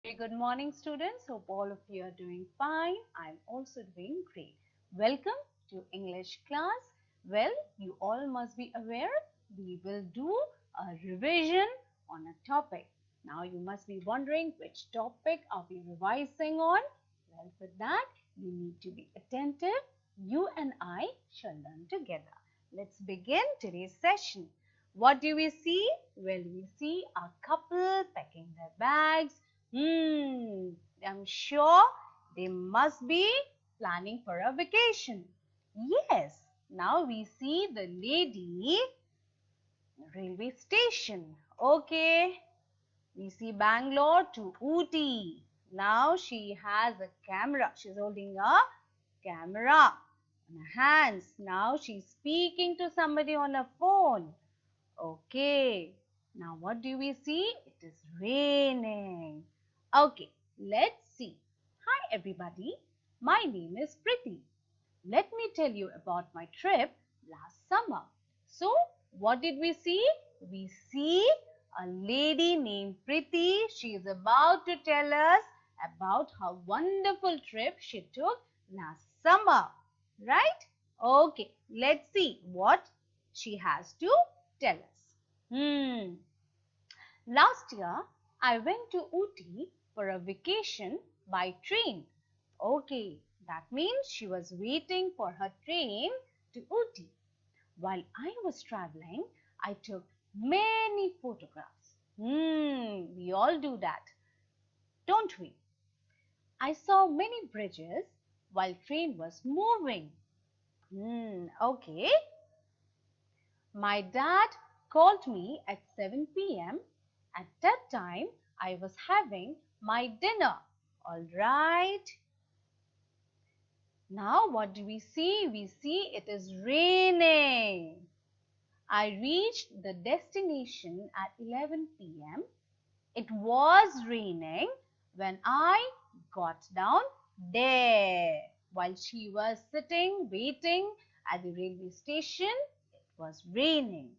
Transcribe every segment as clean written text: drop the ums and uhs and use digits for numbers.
Very good morning, students. Hope all of you are doing fine. I'm also doing great. Welcome to English class. Well, you all must be aware we will do a revision on a topic. Now you must be wondering which topic are we revising on? Well, for that you need to be attentive. You and I shall learn together. Let's begin today's session. What do we see? Well, we see a couple packing their bags. I'm sure they must be planning for a vacation. Yes, now we see the lady railway station. Okay, we see Bangalore to Ooty. Now she has a camera. She's holding a camera on her hands. Now she's speaking to somebody on a phone. Okay, now what do we see? It is raining. Okay, let's see. Hi everybody, my name is Priti. Let me tell you about my trip last summer. So, what did we see? We see a lady named Priti. She is about to tell us about her wonderful trip she took last summer. Right? Okay, let's see what she has to tell us. Last year, I went to Ooty for a vacation by train. Okay, that means she was waiting for her train to Ooty. While I was traveling, I took many photographs. We all do that, don't we? I saw many bridges while train was moving. Okay. My dad called me at 7 p.m. At that time, I was having my dinner. All right. Now, what do we see? We see it is raining. I reached the destination at 11 p.m. It was raining when I got down there. While she was sitting waiting at the railway station, it was raining.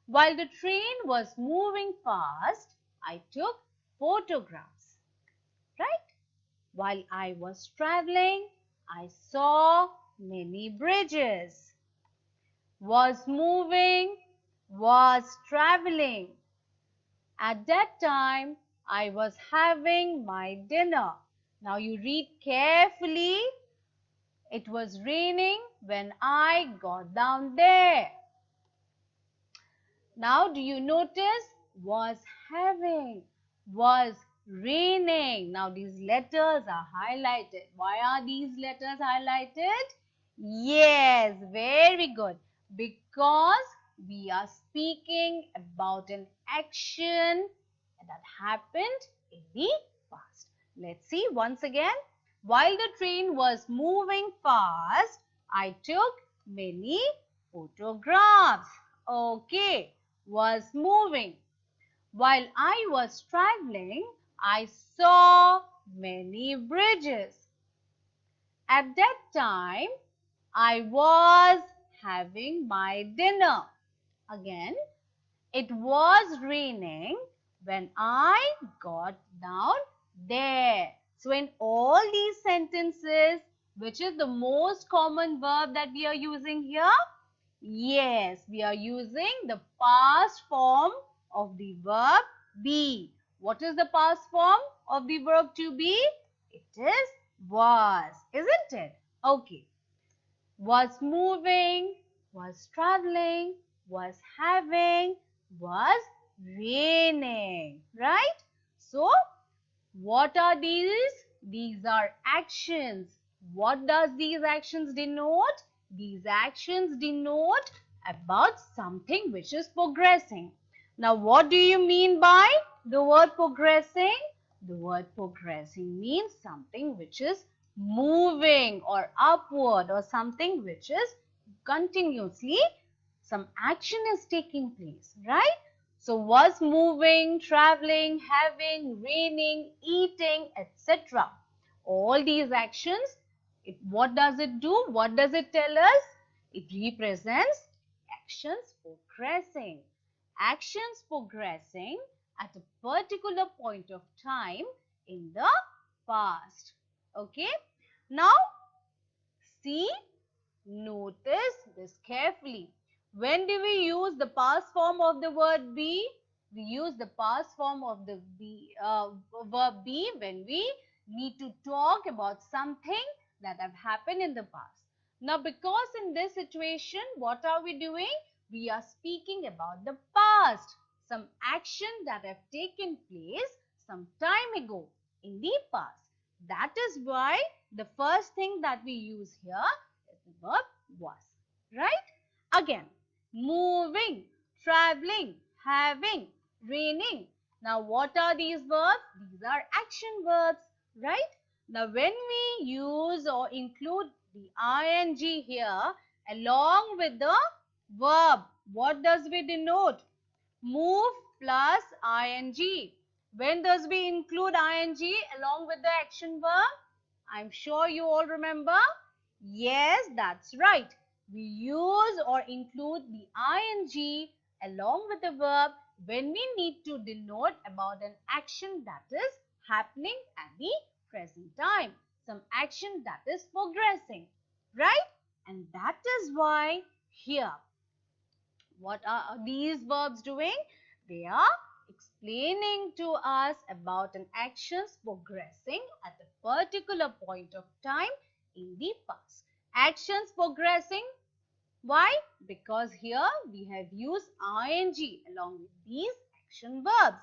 While the train was moving fast, I took photographs. Right? While I was traveling, I saw many bridges. Was moving, was traveling. At that time, I was having my dinner. Now you read carefully. It was raining when I got down there. Now do you notice? Was having, was raining. Now these letters are highlighted. Why are these letters highlighted? Yes, very good. Because we are speaking about an action that happened in the past. Let's see once again. While the train was moving fast, I took many photographs. Okay, was moving. While I was traveling, I saw many bridges. At that time, I was having my dinner. Again, it was raining when I got down there. So in all these sentences, which is the most common verb that we are using here? Yes, we are using the past form of the verb be. What is the past form of the verb to be? It is was, isn't it? Okay. Was moving, was traveling, was having, was raining, right? So, what are these? These are actions. What does these actions denote? These actions denote about something which is progressing. Now, what do you mean by the word progressing? The word progressing means something which is moving or upward or something which is continuously, some action is taking place, right? So was moving, traveling, having, raining, eating, etc. All these actions, what does it do? What does it tell us? It represents actions progressing. Actions progressing at a particular point of time in the past. Okay. Now, see, notice this carefully. When do we use the past form of the word be? We use the past form of the verb be when we need to talk about something that have happened in the past. Now, because in this situation, what are we doing? We are speaking about the past, some action that have taken place some time ago in the past. That is why the first thing that we use here is the verb was. Right? Again, moving, traveling, having, raining. Now, what are these verbs? These are action verbs. Right? Now, when we use or include the ing here along with the verb, what does we denote? Move plus ing. When does we include ing along with the action verb? I'm sure you all remember. Yes, that's right. We use or include the ing along with the verb when we need to denote about an action that is happening at the present time. Some action that is progressing. Right? And that is why here, what are these verbs doing? They are explaining to us about an actions progressing at a particular point of time in the past. Actions progressing. Why? Because here we have used ing along with these action verbs.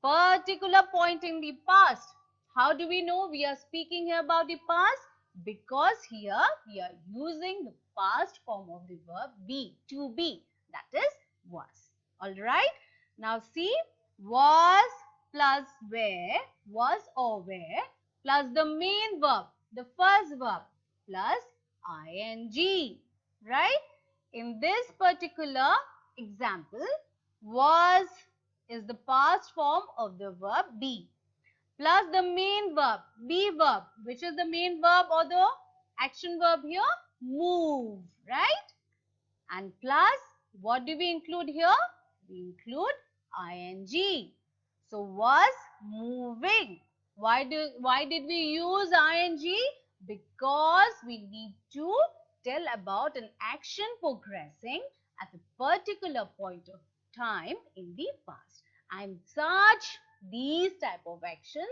Particular point in the past. How do we know we are speaking here about the past? Because here we are using the past form of the verb be, to be. That is was. Alright. Now see, was plus where, was or where, plus the main verb, the first verb, plus ing. Right? In this particular example, was is the past form of the verb be, plus the main verb, be verb, which is the main verb or the action verb here, move, right? And plus, what do we include here? We include ing. So, was moving. Why did we use ing? Because we need to tell about an action progressing at a particular point of time in the past. And these type of actions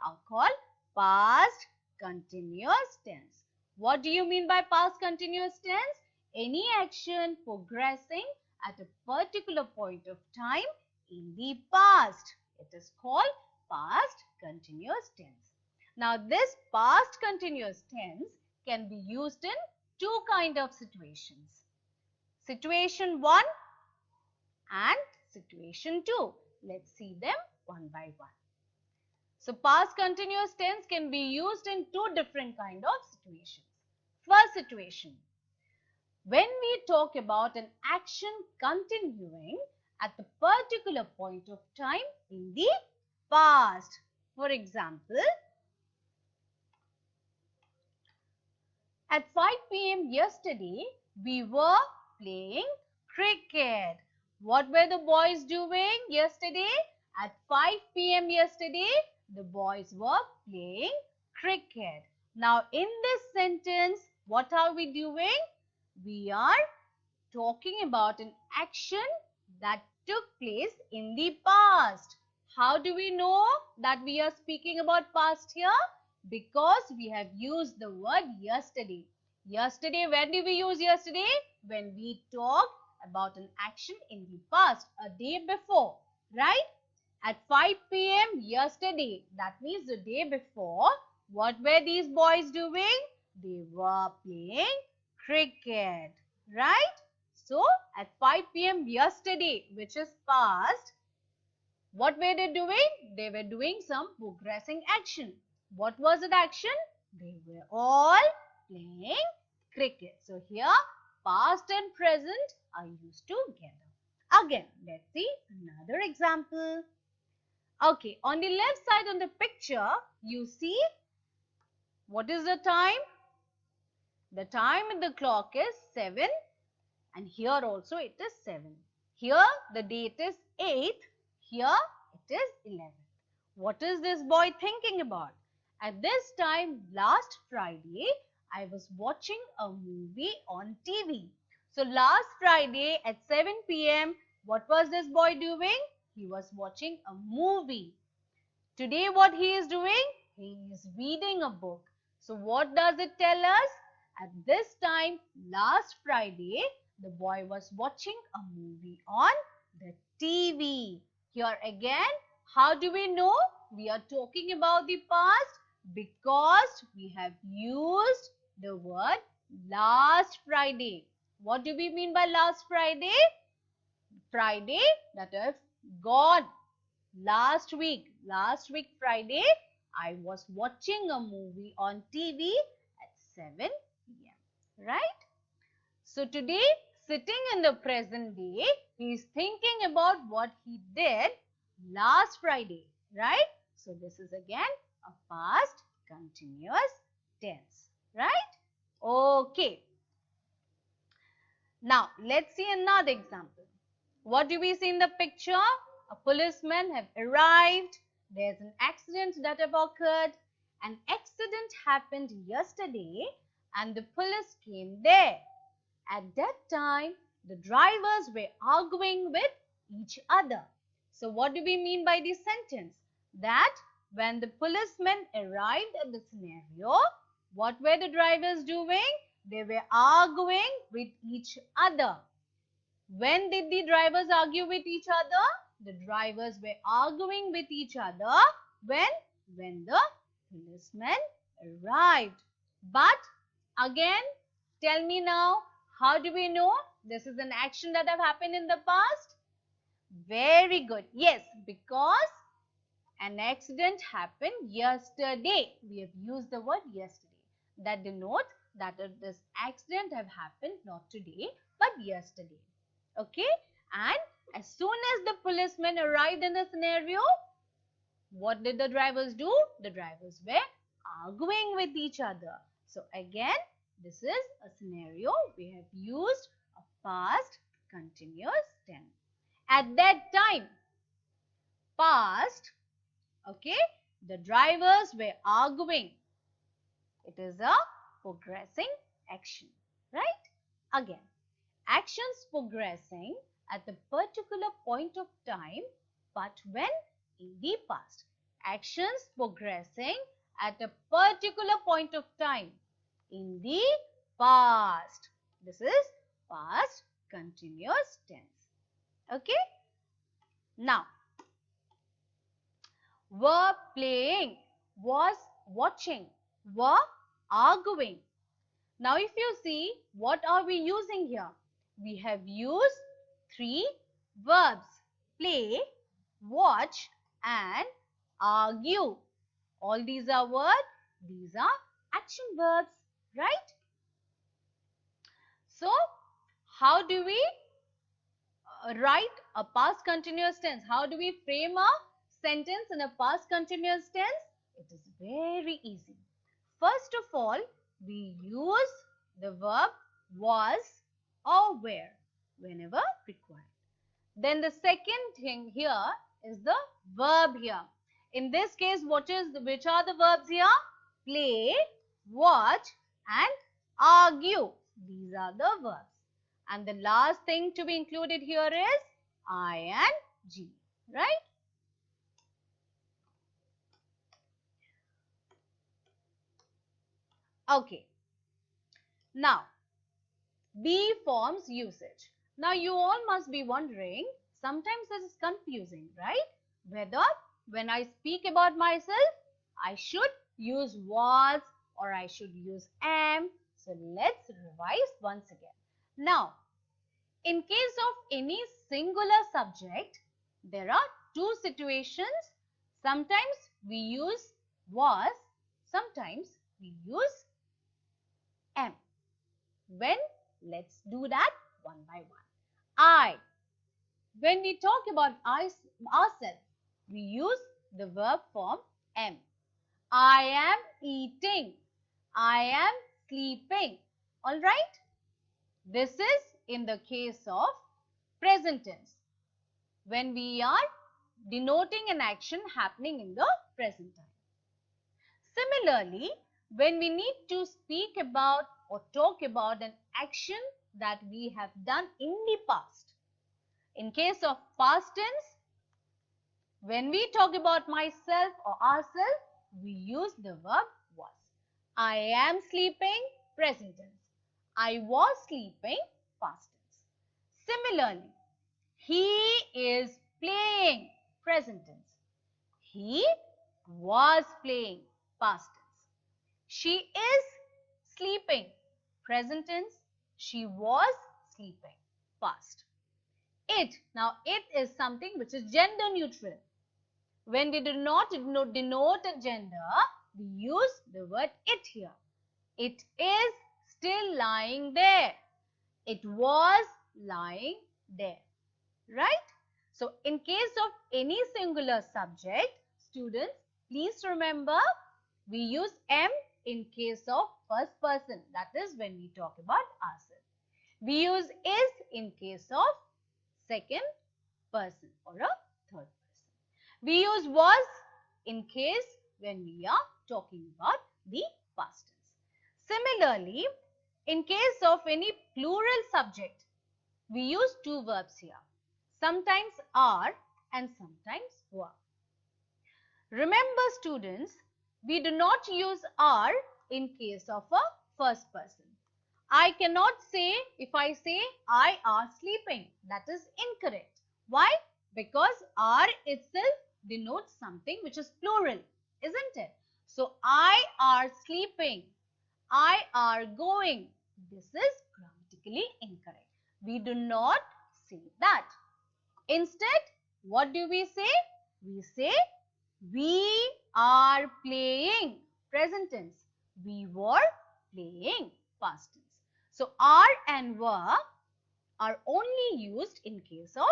are called past continuous tense. What do you mean by past continuous tense? Any action progressing at a particular point of time in the past. It is called past continuous tense. Now, this past continuous tense can be used in two kind of situations. Situation 1 and situation 2. Let's see them one by one. So, past continuous tense can be used in two different kind of situations. First situation, when we talk about an action continuing at a particular point of time in the past. For example, at 5 p.m. yesterday, we were playing cricket. What were the boys doing yesterday? At 5 p.m. yesterday, the boys were playing cricket. Now, in this sentence, what are we doing? We are talking about an action that took place in the past. How do we know that we are speaking about past here? Because we have used the word yesterday. Yesterday, when did we use yesterday? When we talk about an action in the past, a day before, right? At 5 p.m. yesterday, that means the day before, what were these boys doing? They were playing cricket, right? So, at 5 p.m. yesterday, which is past, what were they doing? They were doing some progressing action. What was that action? They were all playing cricket. So, here past and present are used together. Again, let's see another example. Okay, on the left side on the picture, you see what is the time? The time in the clock is 7 and here also it is 7. Here the date is 8th, here it is 11th. What is this boy thinking about? At this time last Friday, I was watching a movie on TV. So last Friday at 7 p.m., what was this boy doing? He was watching a movie. Today what he is doing? He is reading a book. So what does it tell us? At this time last Friday, the boy was watching a movie on the TV. Here again, how do we know? We are talking about the past because we have used the word last Friday. What do we mean by last Friday? Friday that is gone. Last week Friday, I was watching a movie on TV at 7 p.m. Right? So today, sitting in the present day, he is thinking about what he did last Friday. Right? So this is again a past continuous tense. Right? Okay. Now, let's see another example. What do we see in the picture? A policeman have arrived. There's an accident that have occurred. An accident happened yesterday and the police came there. At that time, the drivers were arguing with each other. So what do we mean by this sentence? That when the policemen arrived at the scenario, what were the drivers doing? They were arguing with each other. When did the drivers argue with each other? The drivers were arguing with each other when the policemen arrived. But again, tell me now, how do we know this is an action that have happened in the past? Very good. Yes, because an accident happened yesterday. We have used the word yesterday. That denotes that this accident have happened not today but yesterday. Okay, and as soon as the policemen arrived in the scenario, what did the drivers do? The drivers were arguing with each other. So again, this is a scenario we have used a past continuous tense. At that time, past, okay, the drivers were arguing. It is a progressing action, right? Again, actions progressing at a particular point of time, but when? In the past. Actions progressing at a particular point of time in the past. This is past continuous tense. Okay? Now, were playing, was watching, were arguing. Now, if you see, what are we using here? We have used three verbs: play, watch, and argue. All these are what? These are action verbs, right? So, how do we write a past continuous tense? How do we frame a sentence in a past continuous tense? It is very easy. First of all, we use the verb was or were whenever required. Then the second thing here is the verb here. In this case, which are the verbs here? Play, watch, and argue. These are the verbs. And the last thing to be included here is ing, right? Okay. Now, be forms usage. Now, you all must be wondering, sometimes this is confusing, right? Whether when I speak about myself, I should use was or I should use am. So, let's revise once again. Now, in case of any singular subject, there are two situations. Sometimes we use was, sometimes we use am. When? Let's do that one by one. I. When we talk about ourselves, we use the verb form am. I am eating. I am sleeping. Alright? This is in the case of present tense. When we are denoting an action happening in the present time. Similarly, when we need to speak about or talk about an action that we have done in the past, in case of past tense, when we talk about myself or ourselves, we use the verb was. I am sleeping, present tense. I was sleeping, past tense. Similarly, he is playing, present tense. He was playing, past tense. She is sleeping, present tense. She was sleeping, past. It, now it is something which is gender neutral. When we do not denote a gender, we use the word it here. It is still lying there. It was lying there. Right? So, in case of any singular subject, students, please remember we use am in case of first person. That is when we talk about ourselves. We use is in case of second person or a third person. We use was in case when we are talking about the past tense. Similarly, in case of any plural subject, we use two verbs here. Sometimes are and sometimes were. Remember students, we do not use are in case of a first person. I cannot say, if I say I are sleeping, that is incorrect. Why? Because are itself denotes something which is plural, isn't it? So I are sleeping, I are going. This is grammatically incorrect. We do not say that. Instead, what do we say? We say we are playing, present tense. We were playing, past tense. So, are and were are only used in case of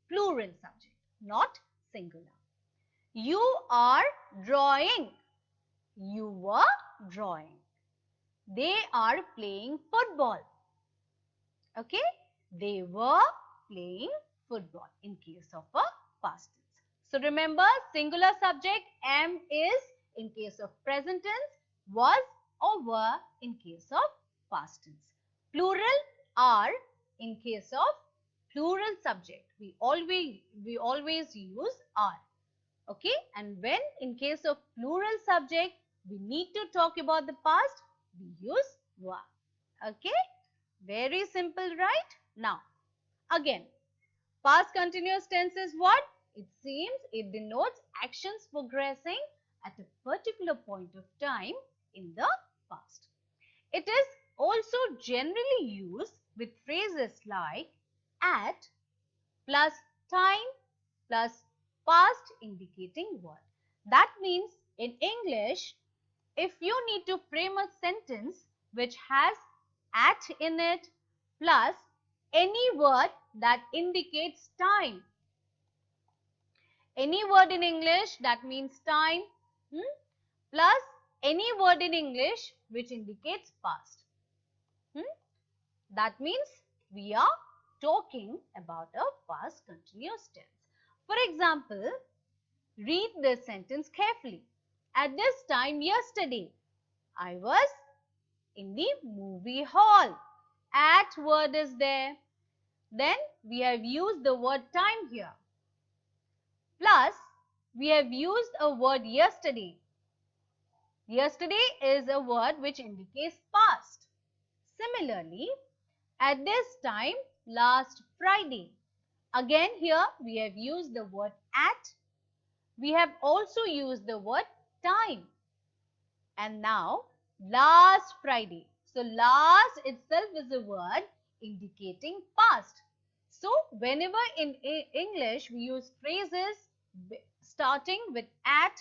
plural subject, not singular. You are drawing. You were drawing. They are playing football. Okay? They were playing football in case of a past tense. So remember, singular subject am is in case of present tense, was or were in case of past tense. Plural are in case of plural subject. We always use are. Okay? And when in case of plural subject, we need to talk about the past, we use were. Okay? Very simple, right? Now, again, past continuous tense is what? It seems it denotes actions progressing at a particular point of time in the past. It is also generally used with phrases like at plus time plus past indicating what. That means in English, if you need to frame a sentence which has at in it plus any word that indicates time. Any word in English that means time plus any word in English which indicates past. That means we are talking about a past continuous tense. For example, read this sentence carefully. At this time yesterday, I was in the movie hall. At word is there. Then we have used the word time here. Plus, we have used a word yesterday. Yesterday is a word which indicates past. Similarly, at this time last Friday. Again here we have used the word at. We have also used the word time. And now last Friday. So last itself is a word indicating past. So whenever in English we use phrases starting with at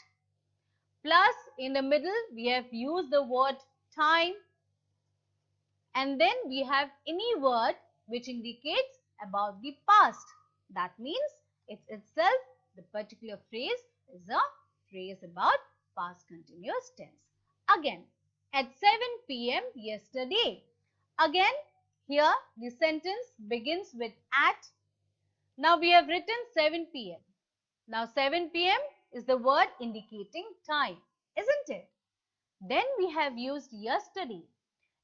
plus in the middle we have used the word time and then we have any word which indicates about the past. That means it's itself the particular phrase is a phrase about past continuous tense. Again, at 7 p.m. yesterday. Again, here the sentence begins with at. Now we have written 7 p.m. Now 7 p.m. is the word indicating time, isn't it? Then we have used yesterday.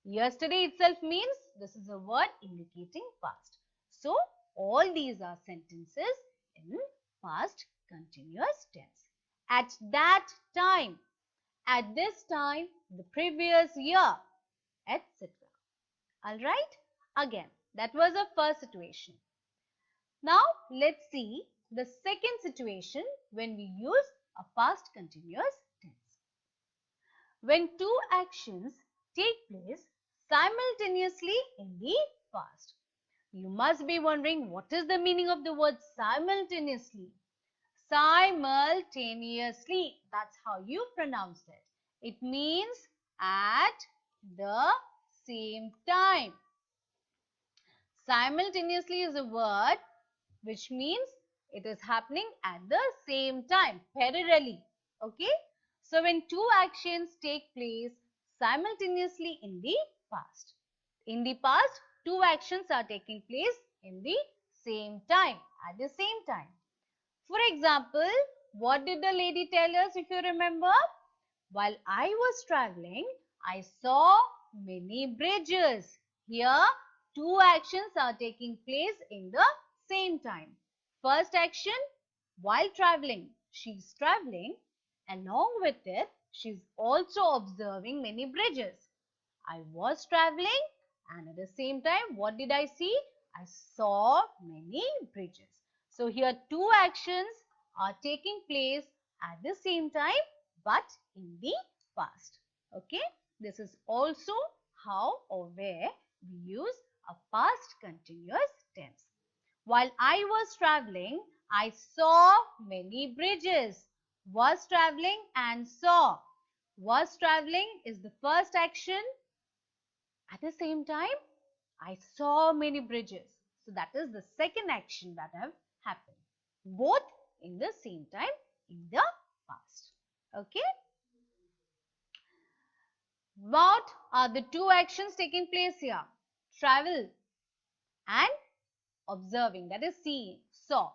Yesterday itself means this is a word indicating past. So all these are sentences in past continuous tense. At that time, at this time, the previous year, etc. Alright? Again, that was a first situation. Now let's see the second situation when we use a past continuous tense. When two actions take place simultaneously in the past. You must be wondering what is the meaning of the word simultaneously. Simultaneously, that's how you pronounce it. It means at the same time. Simultaneously is a word which means it is happening at the same time, parallelly. Okay? So when two actions take place simultaneously in the past. In the past, two actions are taking place in the same time, at the same time. For example, what did the lady tell us if you remember? While I was traveling, I saw many bridges. Here, two actions are taking place in the same time. First action, while traveling. She's traveling. Along with it, she's also observing many bridges. I was traveling and at the same time, what did I see? I saw many bridges. So here two actions are taking place at the same time but in the past. Okay, this is also how or where we use a past continuous tense. While I was traveling, I saw many bridges. Was traveling and saw. Was traveling is the first action. At the same time, I saw many bridges. So that is the second action that have happened. Both in the same time in the past. Okay. What are the two actions taking place here? Travel and observing, that is seeing, saw.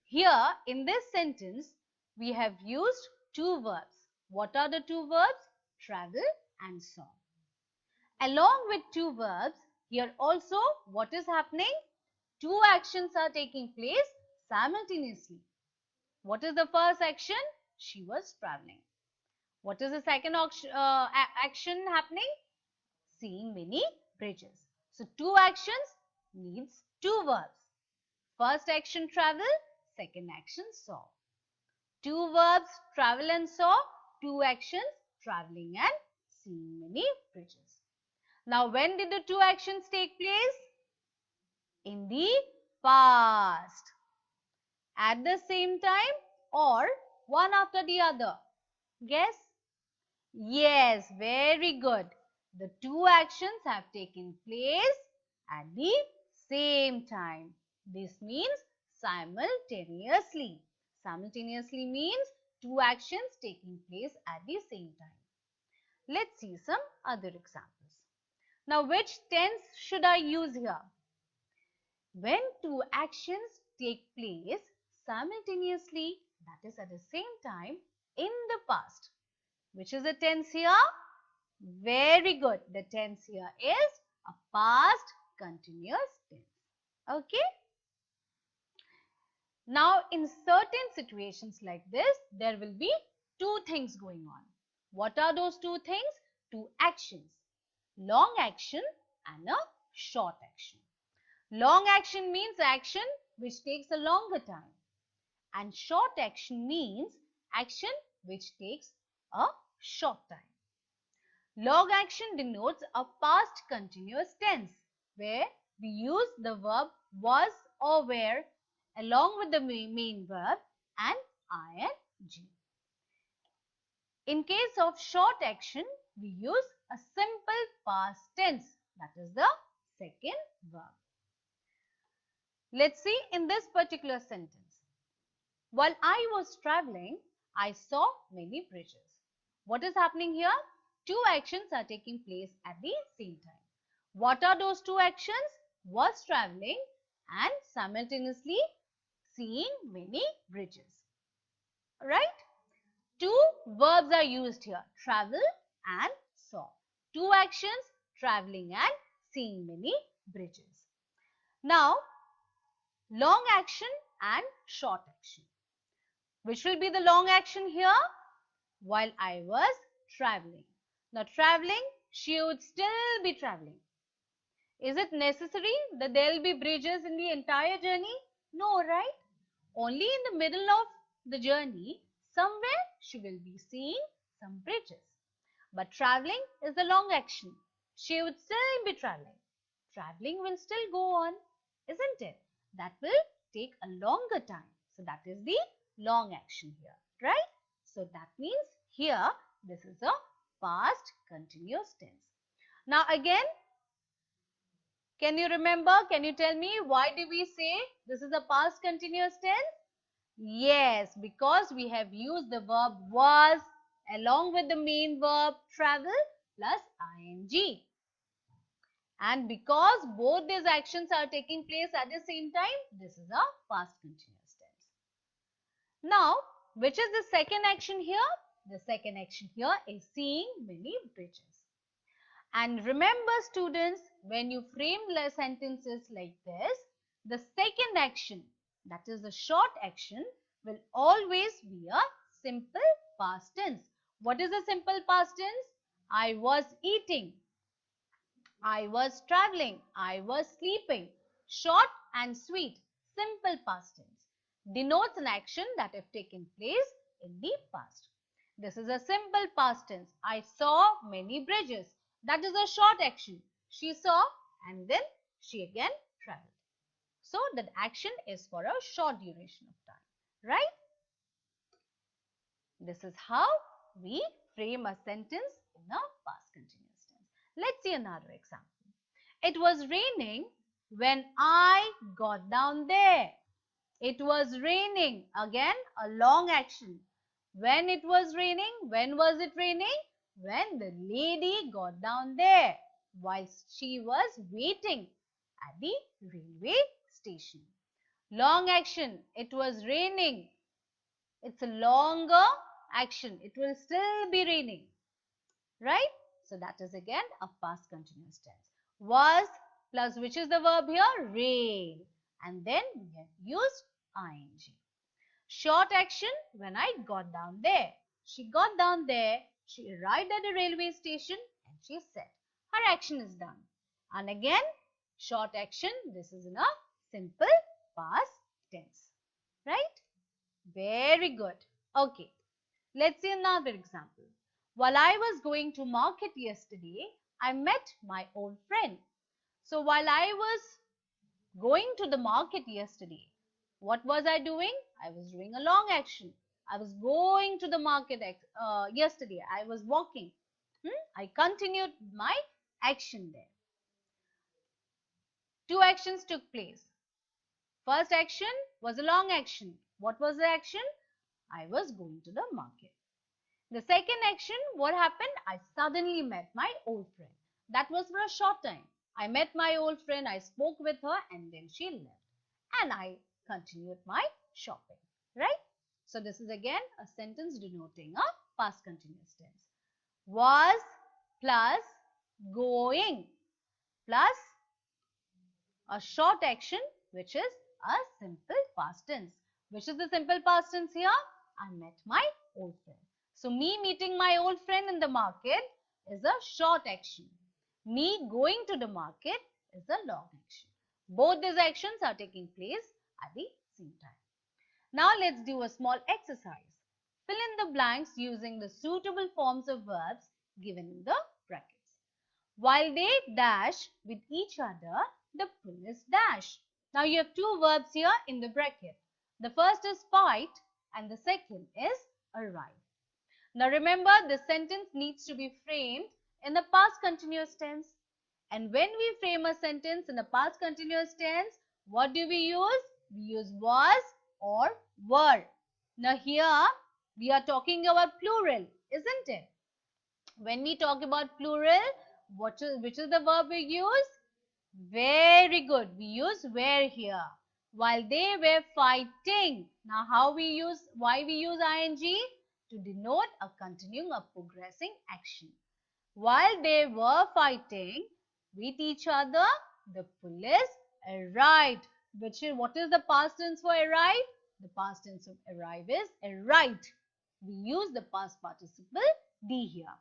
Here in this sentence, we have used two verbs. What are the two verbs? Travel and saw. Along with two verbs, here also what is happening? Two actions are taking place simultaneously. What is the first action? She was traveling. What is the second action happening? Seeing many bridges. So two actions needs two verbs. First action travel, second action saw. Two verbs travel and saw, two actions traveling and seeing many bridges. Now when did the two actions take place? In the past. At the same time or one after the other? Guess? Yes, very good. The two actions have taken place at the same time. This means simultaneously. Simultaneously means two actions taking place at the same time. Let's see some other examples. Now, which tense should I use here? When two actions take place simultaneously, that is at the same time in the past. Which is the tense here? Very good. The tense here is a past continuous tense. Okay. Now, in certain situations like this, there will be two things going on. What are those two things? Two actions. Long action and a short action. Long action means action which takes a longer time. And short action means action which takes a short time. Long action denotes a past continuous tense where we use the verb was or were along with the main verb and ing. In case of short action, we use a simple past tense, that is the second verb. Let's see in this particular sentence. While I was traveling, I saw many bridges. What is happening here? Two actions are taking place at the same time. What are those two actions? Was traveling and simultaneously seeing many bridges. right? Two verbs are used here, travel and saw. Two actions, traveling and seeing many bridges. Now, long action and short action. Which will be the long action here? While I was traveling. Now, traveling, she would still be traveling. Is it necessary that there will be bridges in the entire journey? No, right? Only in the middle of the journey, somewhere she will be seeing some bridges. But traveling is the long action. She would still be traveling. Traveling will still go on, isn't it? That will take a longer time. So that is the long action here, right? So that means here this is a past continuous tense. Now again, can you remember? Can you tell me why do we say this is a past continuous tense? Yes, because we have used the verb was along with the main verb travel plus ing. And because both these actions are taking place at the same time, this is a past continuous tense. Now, which is the second action here? The second action here is seeing many bridges. And remember students, when you frame sentences like this, the second action, that is the short action, will always be a simple past tense. What is a simple past tense? I was eating, I was traveling, I was sleeping. Short and sweet, simple past tense. Denotes an action that have taken place in the past. This is a simple past tense. I saw many bridges. That is a short action. She saw and then she again traveled. So that action is for a short duration of time, right? This is how we frame a sentence in a past continuous tense. Let's see another example. It was raining when I got down there. It was raining. Again, a long action. When it was raining, when was it raining? When the lady got down there whilst she was waiting at the railway station. Long action. It was raining. It's a longer action. It will still be raining. Right? So that is again a past continuous tense. Was plus which is the verb here? Rain. And then we have used ing. Short action when I got down there. She got down there. She arrived at the railway station and she said her action is done. And again short action. This is in a simple past tense. Right? Very good. Okay. Let's see another example. While I was going to market yesterday, I met my old friend. So while I was going to the market yesterday, what was I doing? I was doing a long action. I was going to the market yesterday. I was walking. I continued my action there. Two actions took place. First action was a long action. What was the action? I was going to the market. The second action, what happened? I suddenly met my old friend. That was for a short time. I met my old friend, I spoke with her and then she left. And I continued my shopping. Right? So this is again a sentence denoting a past continuous tense. Was plus going plus a short action which is a simple past tense. Which is the simple past tense here? I met my old friend. So me meeting my old friend in the market is a short action. Me going to the market is a long action. Both these actions are taking place at the same time. Now let's do a small exercise. Fill in the blanks using the suitable forms of verbs given in the brackets. While they dash with each other, the pull is dash. Now you have two verbs here in the bracket. The first is fight and the second is arrive. Now remember, this sentence needs to be framed in the past continuous tense. And when we frame a sentence in the past continuous tense, what do we use? We use was or were. Now here we are talking about plural, isn't it? When we talk about plural, which is the verb we use? Very good. We use were here. While they were fighting. Now why we use ing? To denote a continuing or progressing action. While they were fighting with each other, the police arrived. What is the past tense for arrive? The past tense of arrive is arrived. We use the past participle D here.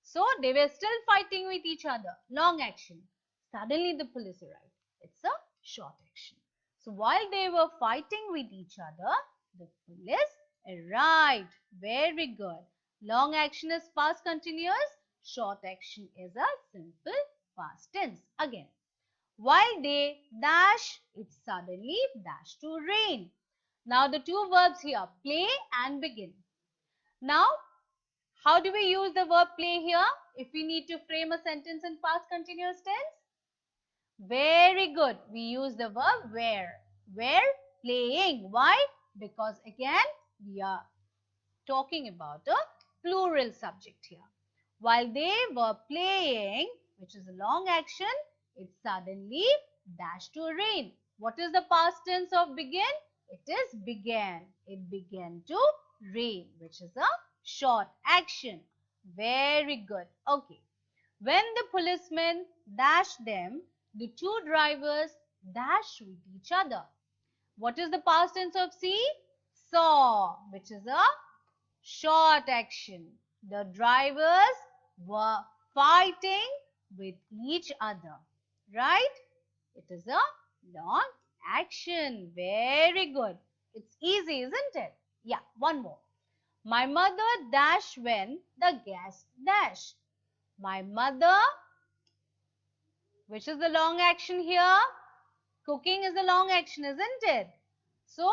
So they were still fighting with each other. Long action. Suddenly the police arrived. It's a short action. So while they were fighting with each other, the police arrived. Very good. Long action is past continuous. Short action is a simple past tense. Again, while they dash, it suddenly dash to rain. Now the two verbs here, play and begin. Now, how do we use the verb play here if we need to frame a sentence in past continuous tense? Very good. We use the verb were. Were playing. Why? Because again, we are talking about a plural subject here. While they were playing, which is a long action, it suddenly dashed to rain. What is the past tense of begin? It is began. It began to rain, which is a short action. Very good. Okay. When the policemen dashed them, the two drivers dashed with each other. What is the past tense of see? Saw, which is a short action. The drivers were fighting with each other. Right? It is a long action. Very good. It's easy, isn't it? Yeah, one more. My mother dash when the gas dash. My mother, which is the long action here? Cooking is the long action, isn't it? So,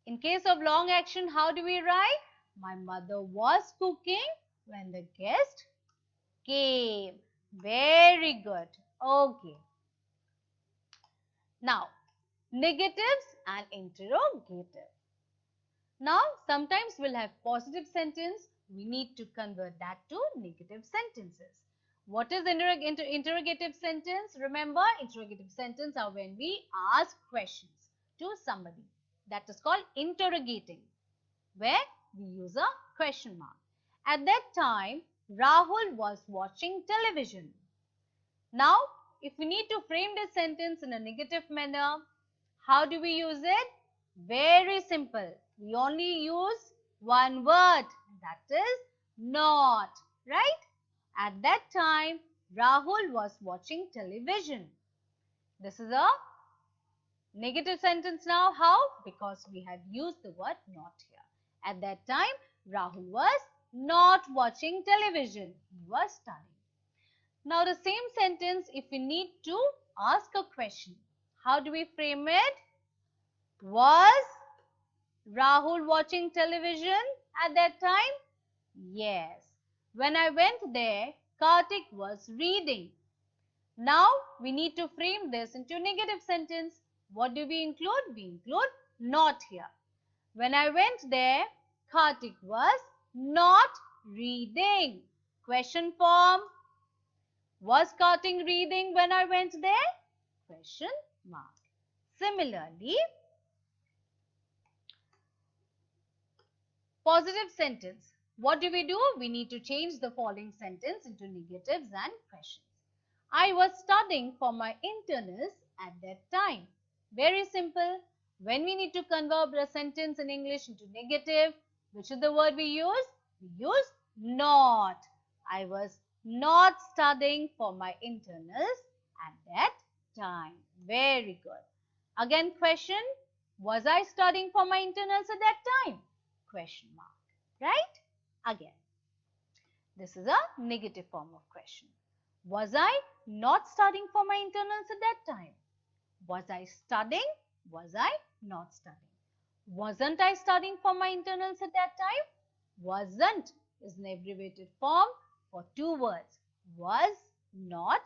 in case of long action, how do we write? My mother was cooking when the guest came. Very good. Okay. Now, negatives and interrogative. Now, sometimes we'll have positive sentence. We need to convert that to negative sentences. What is interrogative sentence? Remember, interrogative sentence are when we ask questions to somebody. That is called interrogating, where we use a question mark. At that time, Rahul was watching television. Now, if we need to frame this sentence in a negative manner, how do we use it? Very simple. We only use one word, that is not, right? At that time, Rahul was watching television. This is a negative sentence now. How? Because we have used the word not here. At that time, Rahul was not watching television. He was studying. Now, the same sentence, if we need to ask a question, how do we frame it? Was Rahul watching television at that time? Yes. When I went there, Kartik was reading. Now, we need to frame this into a negative sentence. What do we include? We include not here. When I went there, Kartik was not reading. Question form. Was Kartik reading when I went there? Question mark. Similarly, positive sentence. What do? We need to change the following sentence into negatives and questions. I was studying for my internals at that time. Very simple. When we need to convert a sentence in English into negative, which is the word we use? We use not. I was not studying for my internals at that time. Very good. Again, question. Was I studying for my internals at that time? Question mark. Right? Again. This is a negative form of question. Was I not studying for my internals at that time? Was I studying? Was I not studying? Wasn't I studying for my internals at that time? Wasn't is an abbreviated form for two words. Was not,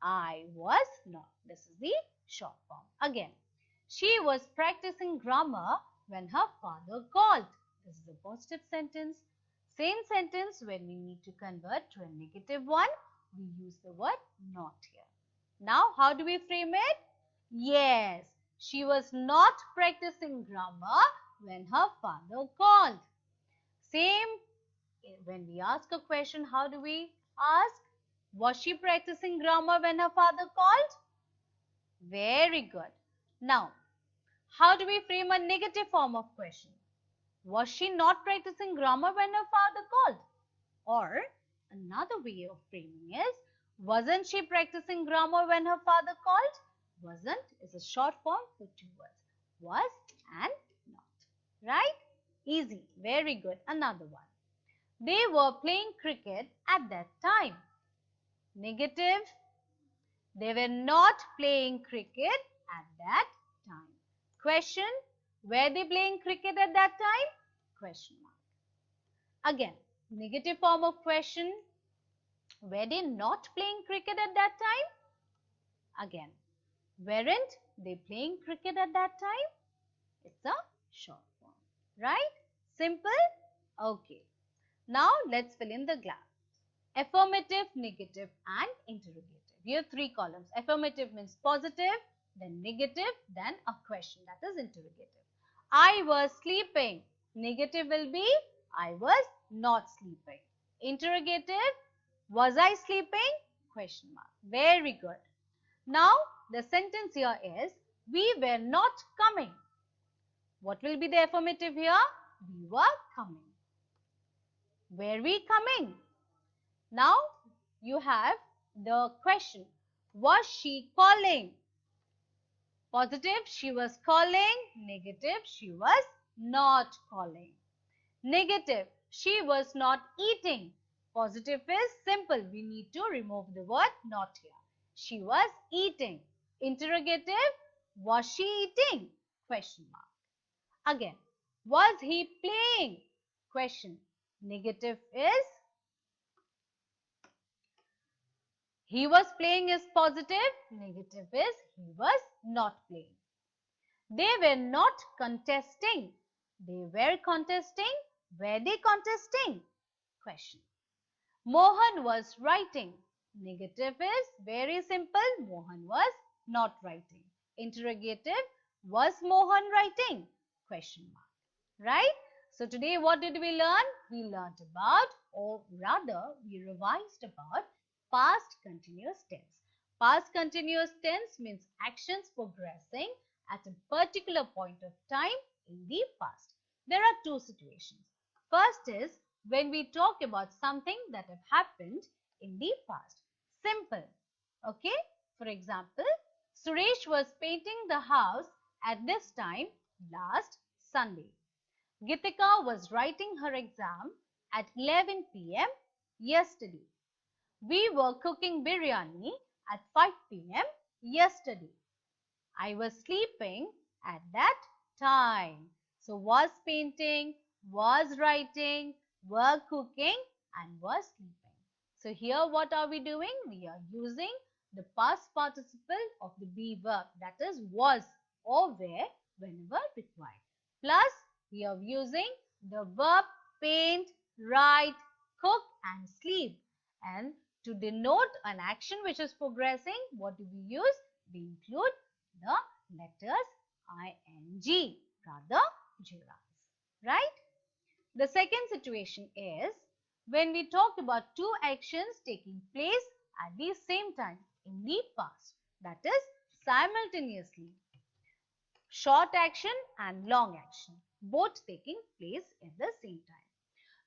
I was not. This is the short form. Again, she was practicing grammar when her father called. This is a positive sentence. Same sentence, when we need to convert to a negative one, we use the word not here. Now, how do we frame it? Yes, She was not practicing grammar when her father called. Same, when we ask a question, how do we ask? Was she practicing grammar when her father called? Very good. Now, how do we frame a negative form of question? Was she not practicing grammar when her father called? Or another way of framing is, wasn't she practicing grammar when her father called? Wasn't is a short form for two words. Was and not. Right? Easy. Very good. Another one. They were playing cricket at that time. Negative. They were not playing cricket at that time. Question. Were they playing cricket at that time? Question mark. Again, negative form of question. Were they not playing cricket at that time? Again, weren't they playing cricket at that time? It's a short form. Right? Simple? Okay. Now let's fill in the gaps. Affirmative, negative and interrogative. Here are three columns. Affirmative means positive, then negative, then a question, that is interrogative. I was sleeping. Negative will be I was not sleeping. Interrogative, was I sleeping? Question mark. Very good. Now the sentence here is we were not coming. What will be the affirmative here? We were coming. Were we coming? Now you have the question. Was she calling? Positive, she was calling. Negative, she was not calling. Negative, she was not eating. Positive is simple. We need to remove the word not here. She was eating. Interrogative, was she eating? Question mark. Again, was he playing? Question. Negative is he was playing is positive. Negative is he was not playing. They were not contesting. They were contesting. Were they contesting? Question. Mohan was writing. Negative is very simple. Mohan was not writing. Interrogative. Was Mohan writing? Question mark. Right? So today what did we learn? We learned about, or rather we revised about, past continuous tense. Past continuous tense means actions progressing at a particular point of time in the past. There are two situations. First is when we talk about something that have happened in the past. Simple. Okay? For example, Suresh was painting the house at this time last Sunday. Gitika was writing her exam at 11 p.m. yesterday. We were cooking biryani at 5 p.m. yesterday. I was sleeping at that time. So was painting, was writing, were cooking and was sleeping. So here what are we doing? We are using the past participle of the be verb, that is was or were whenever required. Plus we are using the verb paint, write, cook and sleep. And to denote an action which is progressing, what do we use? We include the letters ing, rather Jiras, right? The second situation is when we talk about two actions taking place at the same time in the past, that is simultaneously. Short action and long action, both taking place at the same time.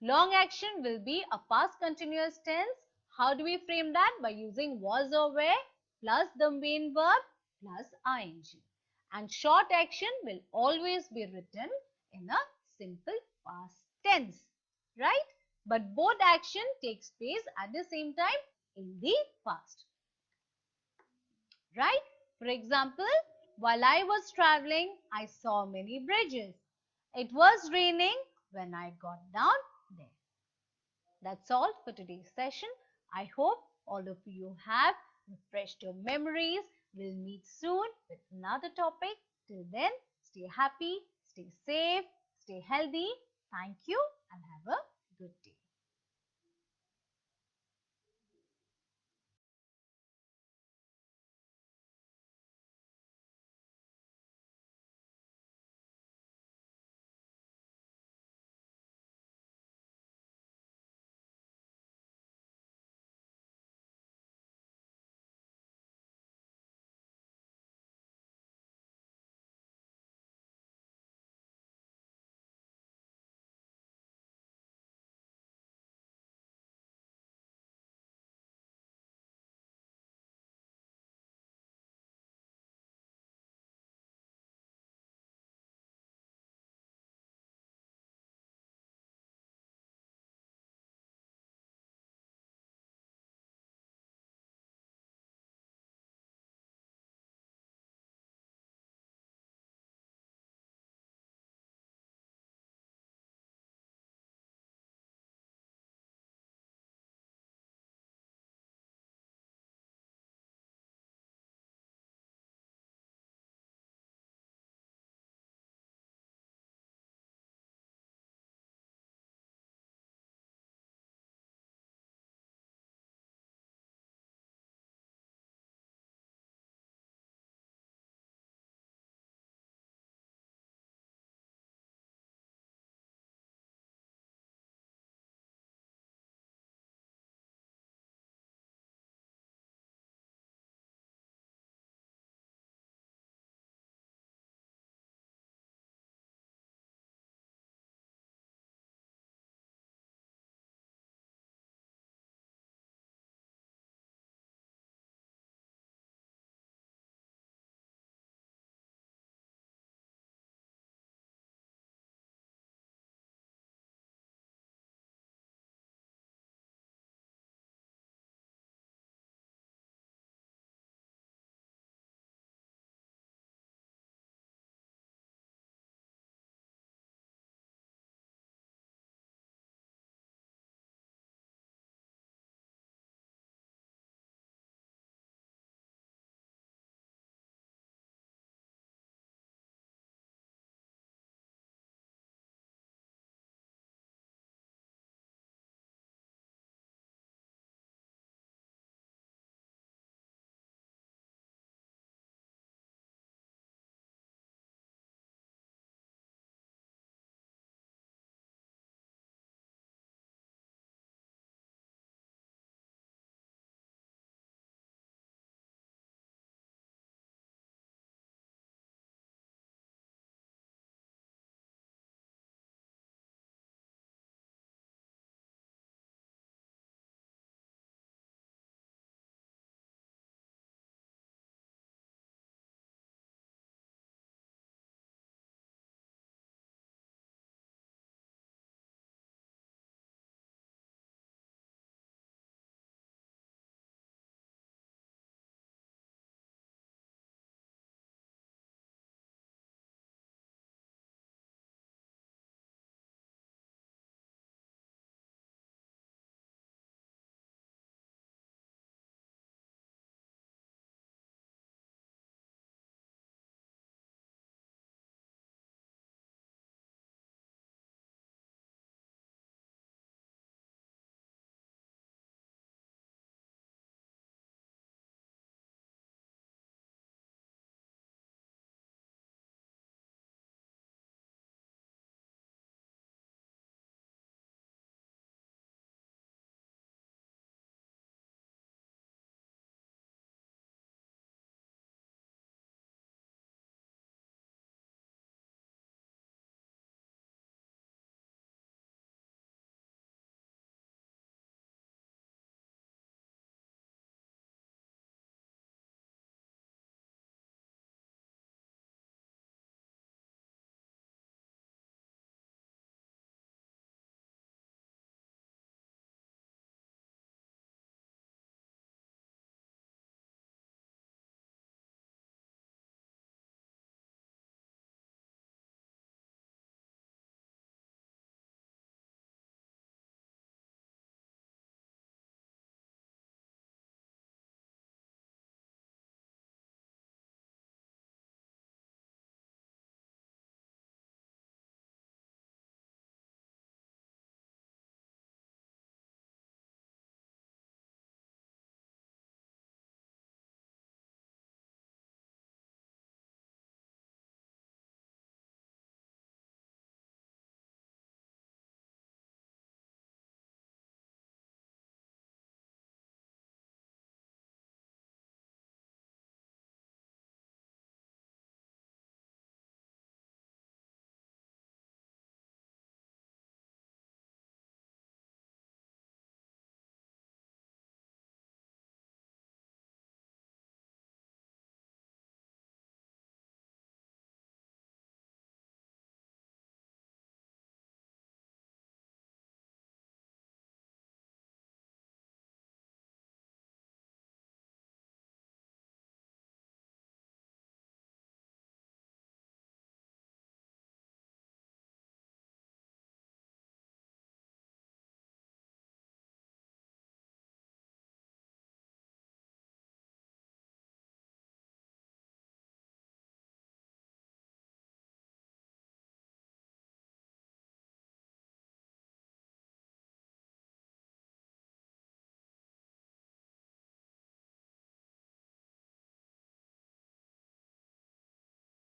Long action will be a past continuous tense. How do we frame that? By using was or were plus the main verb plus ing. And short action will always be written in a simple past tense, right? But both action takes place at the same time in the past, right? For example, while I was traveling, I saw many bridges. It was raining when I got down there. That's all for today's session. I hope all of you have refreshed your memories. We'll meet soon with another topic. Till then, stay happy, stay safe, stay healthy. Thank you and have a good day.